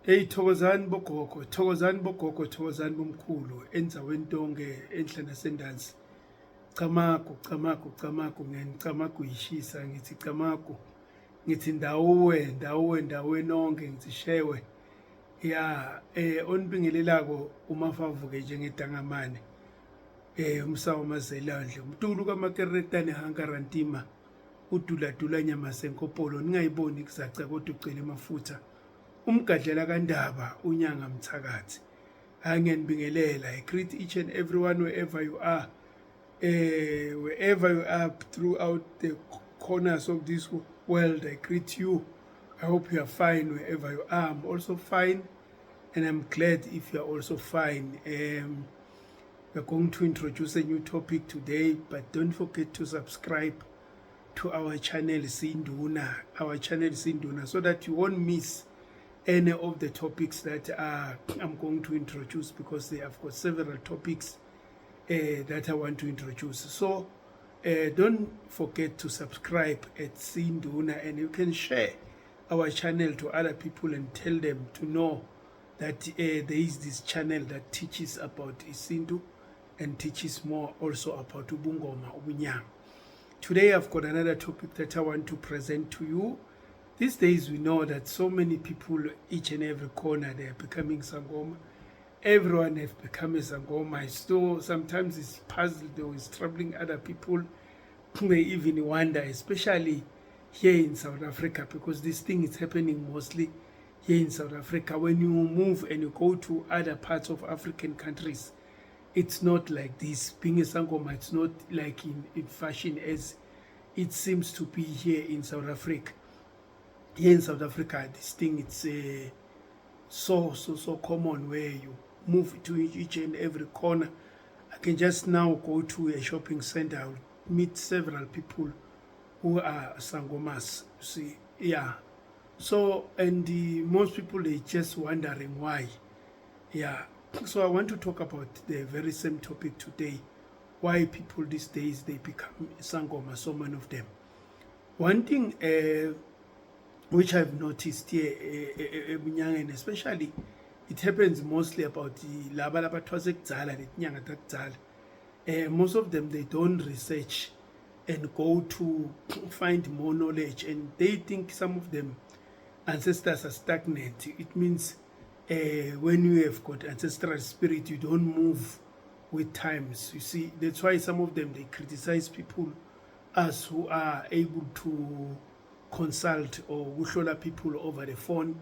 Hey thokozani bogogo, thokozani bogogo, thokozani bomkhulu endzaweni tonke enhle nasendansi. Camagu ngenicamagu yishisa ngithi camagu ngithi ndawe nonke ngithi shewe ya onibingelelako umafavuke njengedangamane umsawa mazelandle umtulu kamakeretane hankarantima uduladula nyama senkopolo ningayiboni kuzaca kodwa ucela emafutha umgadlela kandaba unyanga mthakathi angenibingelela. I greet each and everyone wherever you are throughout the corners of this world. I greet you. I hope you are fine wherever you are. I'm also fine, and I'm glad if you are also fine. We're going to introduce a new topic today, but don't forget to subscribe to our channel Silindza, so that you won't miss any of the topics that I'm going to introduce, because I've got several topics that I want to introduce. So don't forget to subscribe at Silindza, and you can share our channel to other people and tell them to know that there is this channel that teaches about Isintu and teaches more also about Ubungoma, Ubunyang. Today I've got another topic that I want to present to you. These days we know that so many people, each and every corner, they are becoming Sangoma. Everyone has become a Sangoma. So sometimes it's puzzled or it's troubling other people. They even wonder, especially here in South Africa, because this thing is happening mostly here in South Africa. When you move and you go to other parts of African countries, it's not like this. Being a Sangoma, it's not like in fashion as it seems to be here in South Africa. Here in South Africa, this thing, it's so common, where you move to each and every corner. I can just now go to a shopping center, I'll meet several people who are Sangomas, you see, yeah. So, and most people, they just wondering why, yeah. So I want to talk about the very same topic today, why people these days, they become Sangoma, so many of them. One thing which I've noticed here, and especially it happens mostly about the laba TWASA kudala letinyanga takudala. Most of them, they don't research and go to find more knowledge, and they think some of them ancestors are stagnant. It means when you have got ancestral spirit, you don't move with times. You see, that's why some of them, they criticize people as who are able to consult or uhlola people over the phone.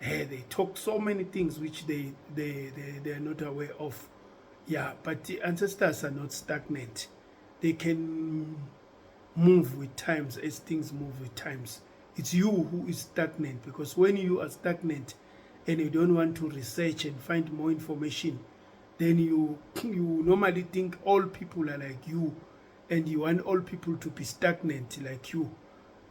They talk so many things which they are not aware of. Yeah, but the ancestors are not stagnant. They can move with times as things move with times. It's you who is stagnant, because when you are stagnant and you don't want to research and find more information, then you normally think all people are like you, and you want all people to be stagnant like you.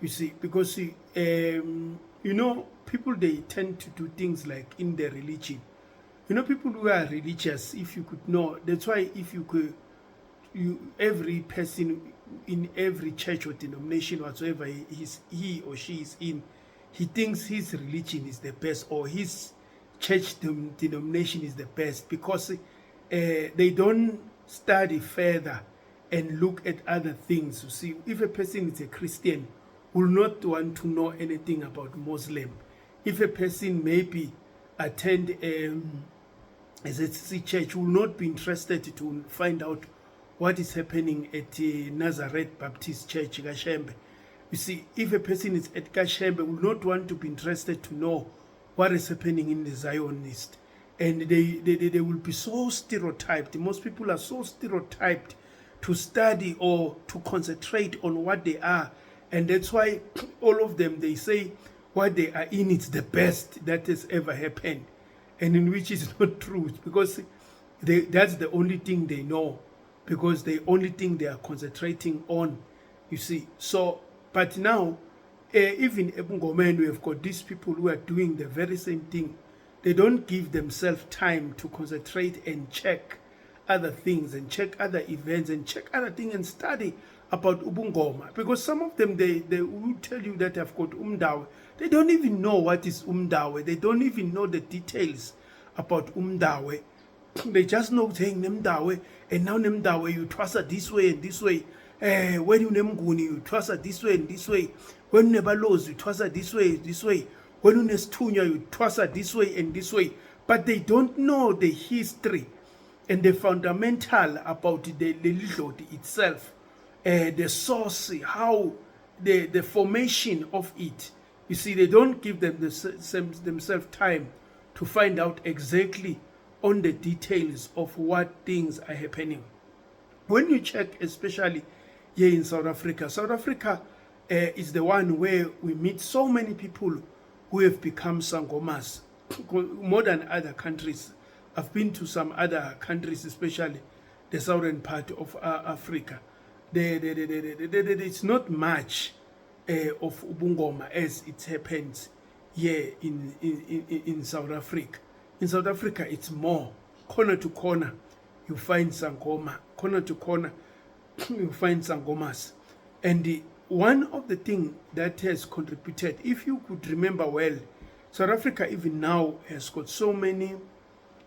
You see, because you know, people, they tend to do things like in their religion. You know, people who are religious, if you could know, that's why if you could, every person in every church or denomination whatsoever he or she is in, he thinks his religion is the best, or his church denomination is the best, because they don't study further and look at other things. You see, if a person is a Christian, will not want to know anything about Muslim. If a person maybe attend a church, will not be interested to find out what is happening at Nazareth Baptist Church, Kashembe. You see, if a person is at Kashembe, will not want to be interested to know what is happening in the Zionist. And they will be so stereotyped. Most people are so stereotyped to study or to concentrate on what they are. And that's why all of them, they say what they are in is the best that has ever happened, and in which is not true, because that's the only thing they know, because the only thing they are concentrating on, you see. So, but now, even Ebungomen, we have got these people who are doing the very same thing. They don't give themselves time to concentrate and check other things, and check other events, and check other things, and study about Ubungoma, because some of them, they will tell you that I've got umdaw They don't even know what is umdawe. They don't even know the details about umdawe. They just know saying nemdawe, and now nemdawe you TWASA this way and this way. When you nemguni you TWASA this way and this way. When you nebalozi you TWASA this way. When you nestunya you TWASA this way and this way. But they don't know the history and the fundamental about the Lilidlodi itself, the source, how the formation of it. You see, they don't give themselves time to find out exactly on the details of what things are happening. When you check, especially here in South Africa is the one where we meet so many people who have become sangomas, more than other countries. I've been to some other countries, especially the southern part of Africa. It's not much of ubungoma as it happens here in South Africa. In South Africa, it's more. Corner to corner, you find sangoma. Corner to corner, you find sangomas. And one of the things that has contributed, if you could remember well, South Africa even now has got so many,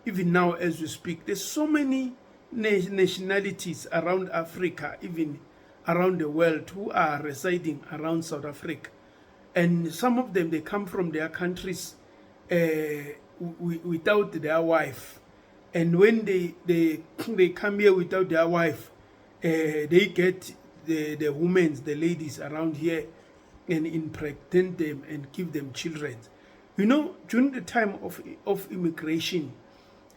even now as we speak, there's so many nationalities around Africa, even around the world, who are residing around South Africa. And some of them, they come from their countries without their wife. And when they come here without their wife, they get the women, the ladies around here, and impregnate them and give them children. You know, during the time of immigration,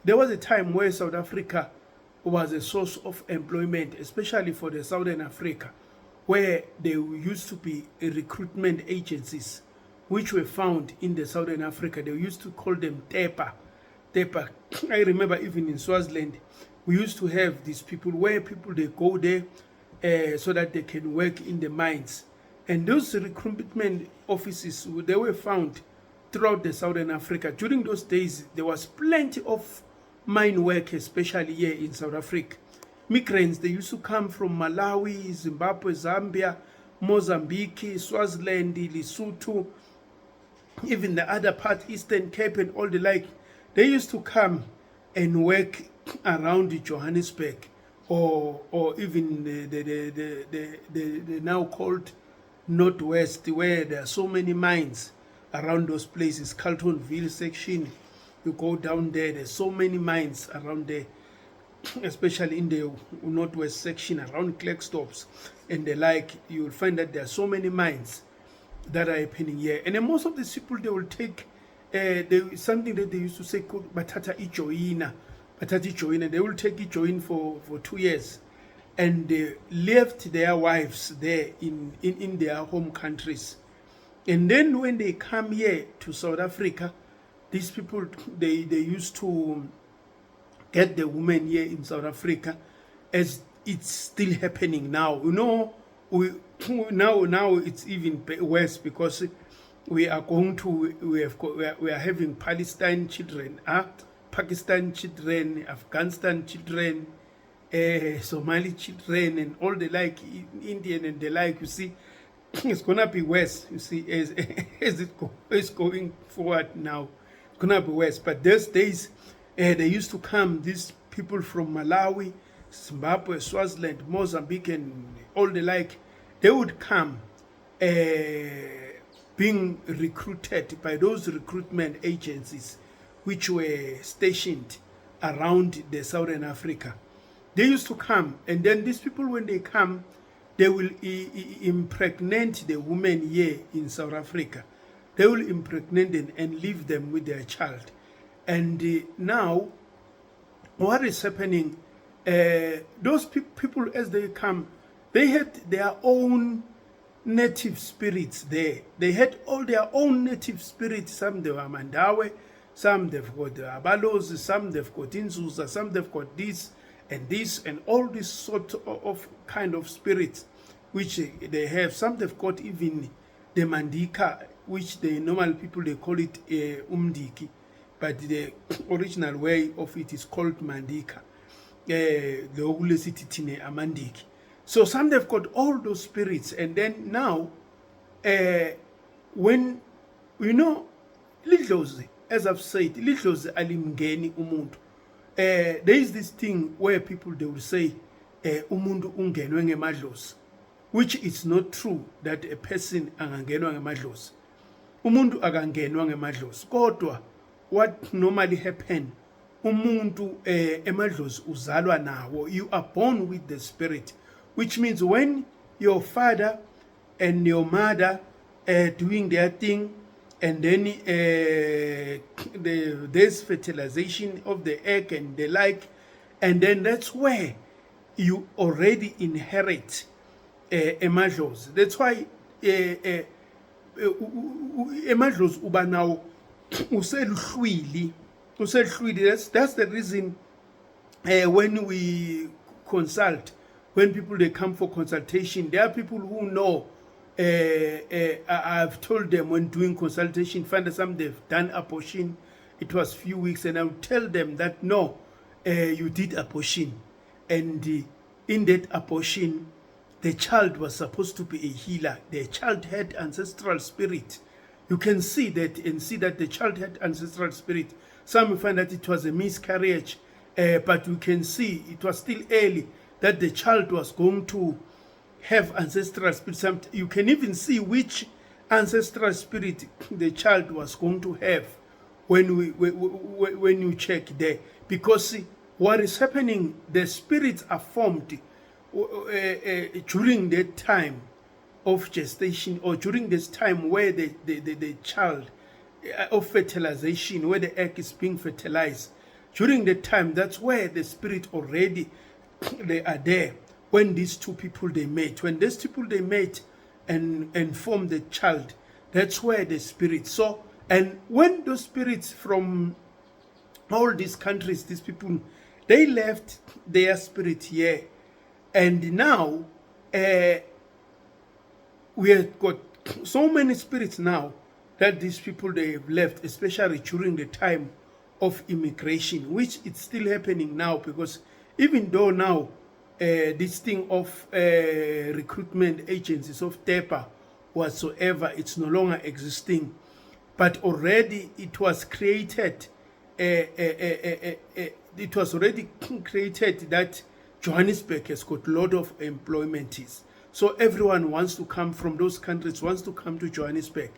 there was a time where South Africa was a source of employment, especially for the Southern Africa, where there used to be recruitment agencies which were found in the Southern Africa. They used to call them Themba. I remember even in Swaziland, we used to have these people where people, they go there so that they can work in the mines. And those recruitment offices, they were found throughout the Southern Africa. During those days, there was plenty of mine work, especially here in South Africa. Migrants, they used to come from Malawi, Zimbabwe, Zambia, Mozambique, Swaziland, Lesotho, even the other part, Eastern Cape and all the like. They used to come and work around Johannesburg, or even the now called Northwest, where there are so many mines around those places. Carltonville section, you go down there, there's so many mines around there, especially in the Northwest section around Klerksdorp and the like. You will find that there are so many mines that are happening here. And then most of these people, they will take something that they used to say called batata ijoina. They will take ijoin for 2 years, and they left their wives there in their home countries. And then when they come here to South Africa, these people, they used to get the women here in South Africa, as it's still happening now. You know, now it's even worse, because we are having Palestine children, Pakistan children, Afghanistan children, Somali children, and all the like, Indian and the like. You see, it's gonna be worse. You see, as it's going forward now, it's gonna be worse. But those days, they used to come, these people from Malawi, Zimbabwe, Swaziland, Mozambique, and all the like. They would come, being recruited by those recruitment agencies which were stationed around the Southern Africa. They used to come, and then these people, when they come, they will impregnate the women here in South Africa. They will impregnate them and leave them with their child. And now, what is happening, those people, as they come, they had their own native spirits there. They had all their own native spirits. Some they were Mandawe, some they've got Abalos, some they've got Inzuza, some they've got this, and all this sort of kind of spirits which they have. Some they've got even the Mandika, which the normal people, they call it Umdiki, but the original way of it is called Mandika. The Ogulesititine Amandiki. So some they've got all those spirits, and then now when you know, lidlozi, as I've said, lidlozi alimngeni umuntu. There is this thing where people, they will say, umuntu ungenwe ngemadlozi, which is not true that a person angangenwa ngemadlozi. Umuntu akangenwa ngemadlozi. Kodwa, what normally happen, umuntu emadlozi uzalwa nawo. You are born with the spirit, which means when your father and your mother doing their thing, and then there's fertilization of the egg and the like, and then that's where you already inherit emadlozi. That's why emadlozi uba now useluhlwili. That's the reason when we consult, when people they come for consultation, there are people who know. I've told them when doing consultation, find some they've done abortion. It was few weeks, and I would tell them that no, you did abortion, and in that abortion, the child was supposed to be a healer. The child had ancestral spirit. You can see that and see that the child had ancestral spirit. Some will find that it was a miscarriage, but we can see it was still early that the child was going to have ancestral spirit. You can even see which ancestral spirit the child was going to have when you check there, because see, what is happening, the spirits are formed during that time of gestation, or during this time where the child of fertilization, where the egg is being fertilized. During the time, that's where the spirit already they are there. When these two people they met, when these people they met and formed the child, that's where the spirit. So, and when those spirits from all these countries, these people, they left their spirit here, and now we have got so many spirits now that these people they have left, especially during the time of immigration, which it's still happening now, because even though now this thing of recruitment agencies of Themba whatsoever, it's no longer existing, but already it was created. It was already created that Johannesburg has got a lot of employments. So everyone wants to come from those countries, wants to come to Johannesburg,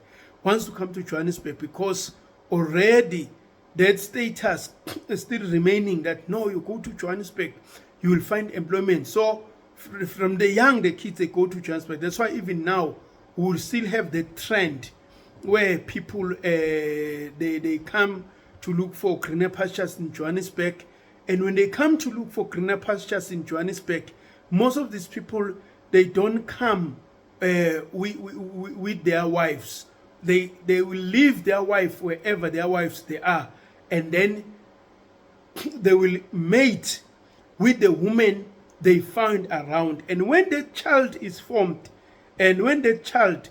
because already that status is still remaining, that no, you go to Johannesburg, you will find employment. So from the young, the kids, they go to Johannesburg. That's why even now we will still have the trend where people they come to look for greener pastures in Johannesburg, and when they come to look for greener pastures in Johannesburg, most of these people, they don't come with their wives. They will leave their wife wherever their wives they are, and then they will mate with the woman they found around. And when the child is formed, and when the child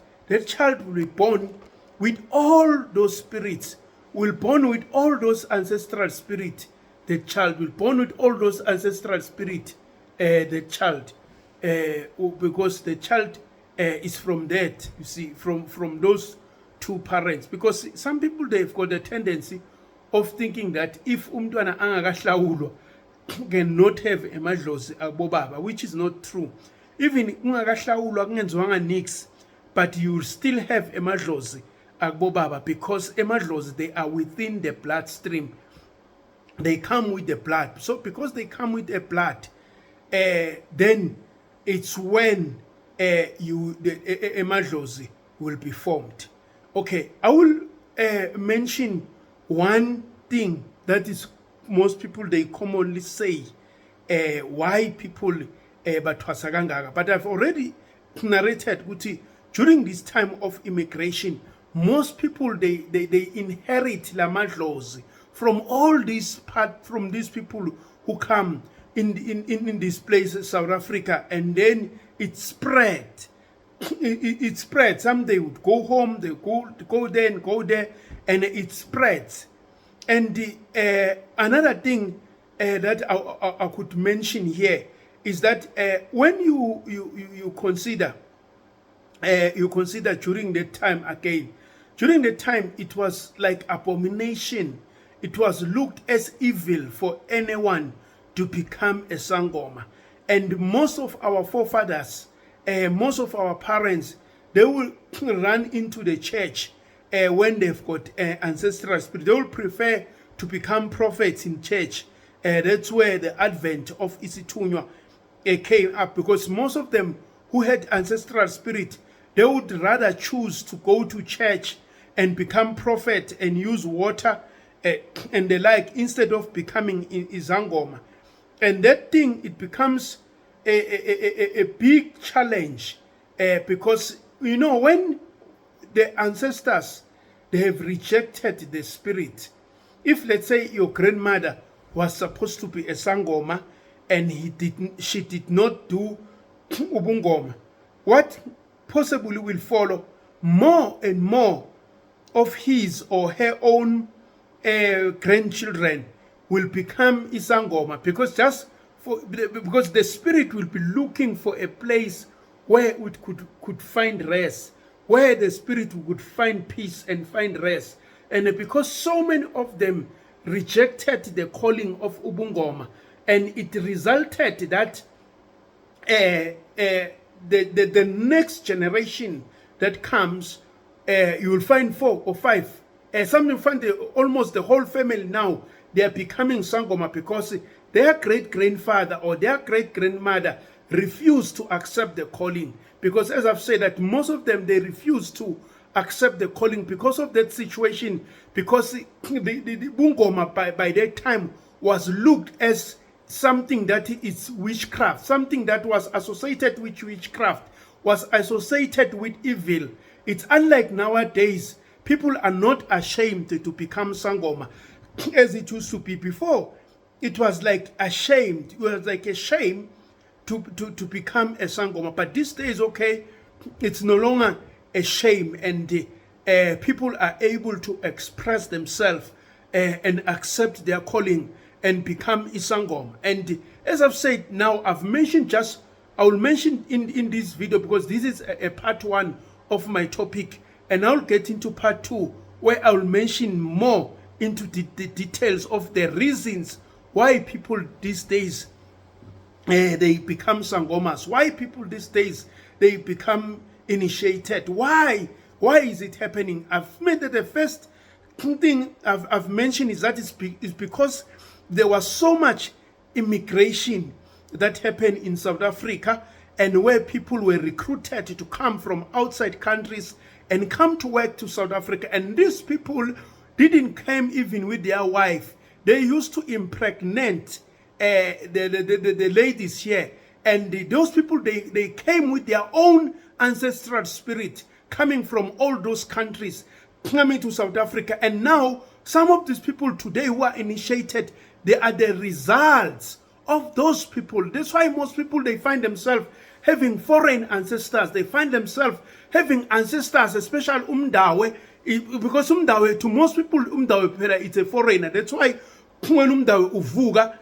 will be born with all those spirits, will born with all those ancestral spirit. The child will born with all those ancestral spirit. The child, because the child is from that. You see, from those two parents. Because some people, they've got a tendency of thinking that if umntwana angakahlawulwa cannot have emadlozi akubobaba, which is not true. Even ungakahlawulwa kungenziwanga nix, but you still have emadlozi akubobaba, because emadlozi, they are within the bloodstream. They come with the blood. So because they come with the blood, then it's when the emadlozi will be formed. Okay, I will mention one thing that is most people they commonly say why people bathwasa kangaka, but I've already narrated ukuthi during this time of immigration, most people they inherit la madlozi from all these from these people who come in this place, South Africa, and then it spread. It spread. Some they would go home, they go there and go there, and it spreads. And another thing that I could mention here is that when you consider during that time again, during the time it was like abomination. It was looked as evil for anyone to become a sangoma. And most of our forefathers, most of our parents, they will run into the church when they've got ancestral spirit. They will prefer to become prophets in church. That's where the advent of Isitunywa came up, because most of them who had ancestral spirit, they would rather choose to go to church and become prophet and use water and the like, instead of becoming izangoma. And that thing, it becomes a big challenge, because when the ancestors, they have rejected the spirit. If, let's say, your grandmother was supposed to be a sangoma and she did not do ubungoma, what possibly will follow? More and more of his or her own grandchildren will become isangoma, because the spirit will be looking for a place where it could find rest, where the spirit would find peace and find rest. And because so many of them rejected the calling of ubungoma, and it resulted that the next generation that comes, you will find 4 or 5. Some will find almost the whole family now, they are becoming sangoma, because their great-grandfather or their great-grandmother refused to accept the calling. Because as I've said, that most of them, they refuse to accept the calling because of that situation, because the bungoma by that time was looked as something that is witchcraft, something that was associated with witchcraft, was associated with evil. It's unlike nowadays. People are not ashamed to become sangoma as it used to be before. It was like ashamed. It was like a shame to become a sangoma. But these days, okay, it's no longer a shame, and people are able to express themselves and accept their calling and become isangoma. And as I've said, now I've mentioned I will mention in this video, because this is a part 1 of my topic, and I'll get into part 2, where I'll mention more into the details of the reasons why people these days they become sangomas, why people these days they become initiated, why is it happening. I've made that the first thing I've mentioned is that it's because there was so much immigration that happened in South Africa, and where people were recruited to come from outside countries and come to work to South Africa. And these people didn't come even with their wife. They used to impregnate the ladies here. And those people, they came with their own ancestral spirit, coming from all those countries, coming to South Africa. And now, some of these people today who are initiated, they are the results of those people. That's why most people, they find themselves having foreign ancestors. They find themselves having ancestors, especially umdawe, because umdawe, to most people, umdawe it's a foreigner. That's why when umdawe uvuga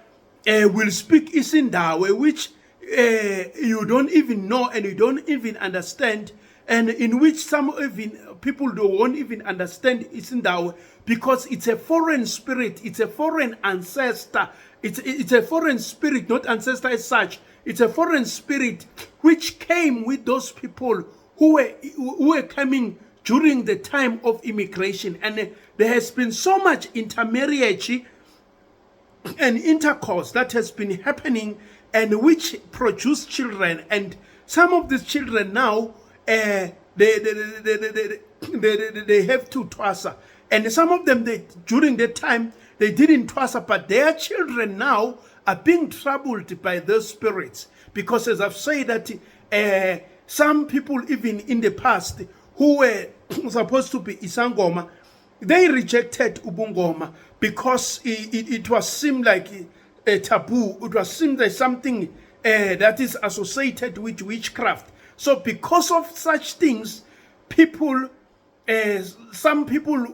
will speak isindawe, which you don't even know and you don't even understand, and in which some even people won't even understand isindawe, because it's a foreign spirit, it's a foreign ancestor, it's a foreign spirit, not ancestor as such. It's a foreign spirit which came with those people who were coming during the time of immigration. And there has been so much intermarriage and intercourse that has been happening, and which produced children. And some of these children now, they have to TWASA. And some of them, during that time, they didn't TWASA, but their children now are being troubled by those spirits. Because as I've said, that some people even in the past who were supposed to be isangoma, they rejected ubungoma, because it was seemed like a taboo. It was seemed like something that is associated with witchcraft. So because of such things, people, some people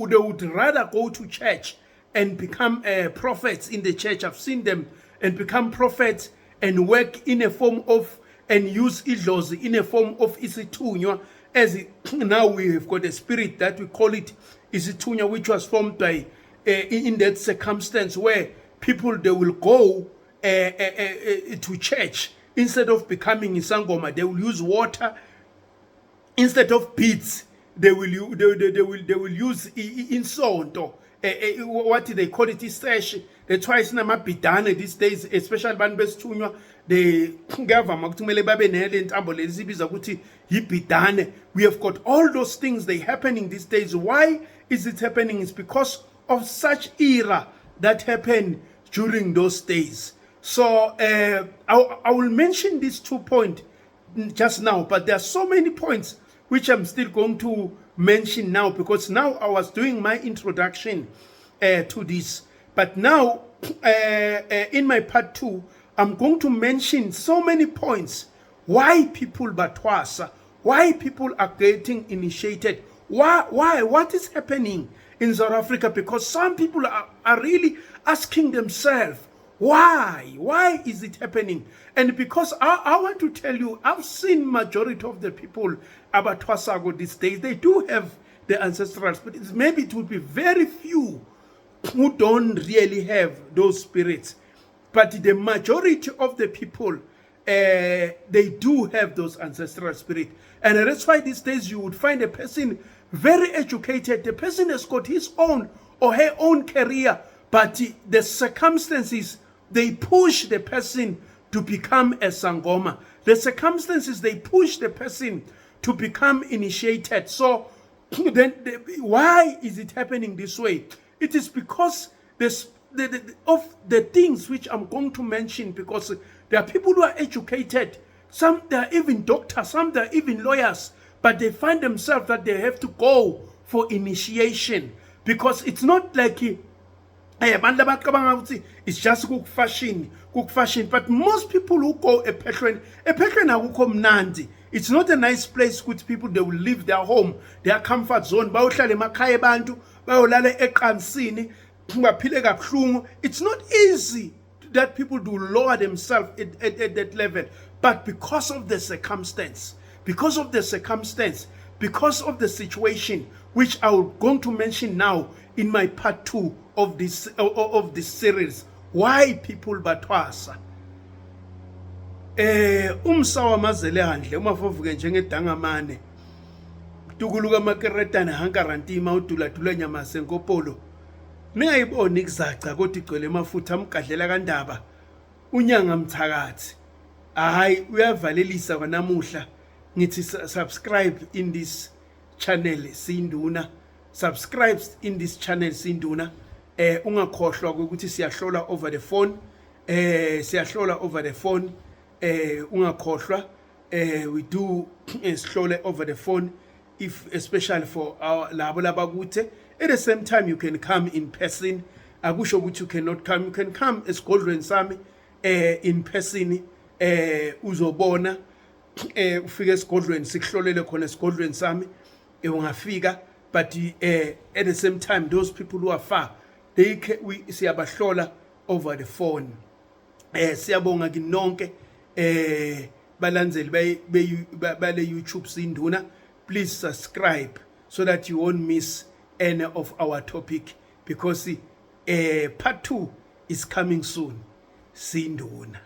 they would rather go to church and become prophets in the church. I've seen them and become prophets and work in a form of, and use idlozi in a form of isitunywa, as now we have got a spirit that we call it Isithunya, which was formed by in that circumstance where people, they will go to church instead of becoming isangoma. They will use water instead of beads. They will use insonto. What do they call it? Isesh. That's why it's not bidane these days, especially ban besithunywa. The government kumele babe nelentambo lezibiza ukuthi yibidane. We have got all those things they happening these days. Why is it happening? It's because of such era that happened during those days. So I will mention these 2 points just now, but there are so many points which I'm still going to mention now, because now I was doing my introduction to this. But now, in my part 2, I'm going to mention so many points why people TWASA, why people are getting initiated, why, what is happening in South Africa, because some people are really asking themselves, why is it happening? And because I want to tell you, I've seen majority of the people about TWASA these days, they do have the ancestral spirits. Maybe it would be very few who don't really have those spirits, but the majority of the people, they do have those ancestral spirits. And that's why these days you would find a person very educated, the person has got his own or her own career, but the circumstances, they push the person to become a sangoma. The circumstances, they push the person to become initiated. So then why is it happening this way? It is because of the things which I'm going to mention, because there are people who are educated, some they are even doctors, some they are even lawyers, but they find themselves that they have to go for initiation, because it's not like it's just cook fashion. But most people who go a patron akukho mnandi. It's not a nice place with people. They will leave their home, their comfort zone. It's not easy that people do lower themselves at that level. But because of the circumstance, because of the situation, which I'm going to mention now in my part 2 of this series, why people TWASA. Umsawa mazele handle umafovuke njengedangamane tukuluka makeretana hankarantima udula nyama senkopolo ningayiboni izaca kodwa igcwele emafutha amgadlela kandaba unyanga mthakathi. Hayi uyavalelisa kwanamuhla ngithi subscribe in this channel Sinduna, subscribe in this channel Sinduna. Ungakhohlwa ukuthi siyahlola over the phone, ungakhohlwa we do sihlole over the phone, if especially for our labo labakuthe. At the same time, you can come in person. Akusho ukuthi you cannot come, you can come esigodlweni sami in person, uzobona ufike esigodlweni sikuhlolele khona esigodlweni sami ungafika. But at the same time, those people who are far, we siyabahlola over the phone. Siyabonga kinonke balandzeli bale YouTube Sinduna. Please subscribe so that you won't miss any of our topic, because part 2 is coming soon. Sinduna.